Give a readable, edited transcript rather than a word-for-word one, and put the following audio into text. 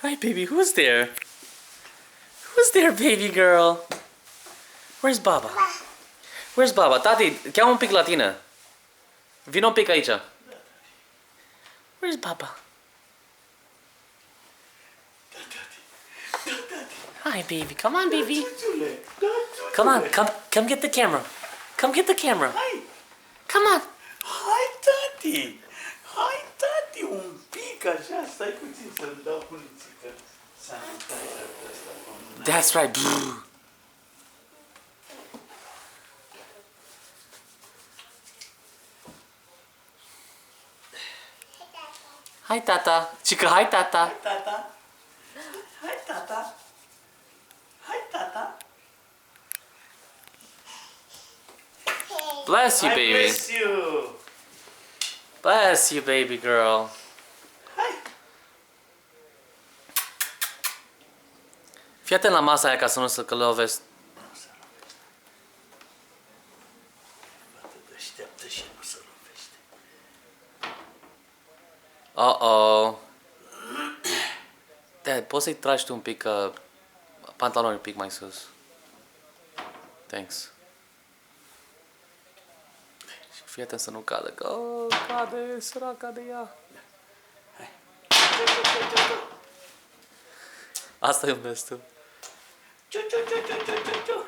Hi, baby. Who's there? Who's there, baby girl? Where's Baba? Where's Baba? Tati, cheamă un pic la tine. Vino un pic aici. Where's Baba? Hi, baby. Come on, baby. Come on. Come get the camera. Come get the camera. Come on. Hai, tati! Hai, tati, un pic așa, stai puțin să-l dau punițică. Sanitizer ăsta. That's right. Brr. Hai, tata. Cică, hai, tata. Hai, tata! Hai, tata! Hai, tata! Bless you, I baby. bless you! Bless you, baby girl. Hai! Fii atent la masa aia ca să nu se lovesc. Fată deșteaptă și nu se lovește. Uh-oh. Dad, poți să-i tragi tu un pic pantaloni un pic mai sus. Thanks. Și fii atent să nu cadă, că cade, săraca de ea. Asta iubesc tu. Ciu, ciu, ciu, ciu, ciu, ciu, ciu.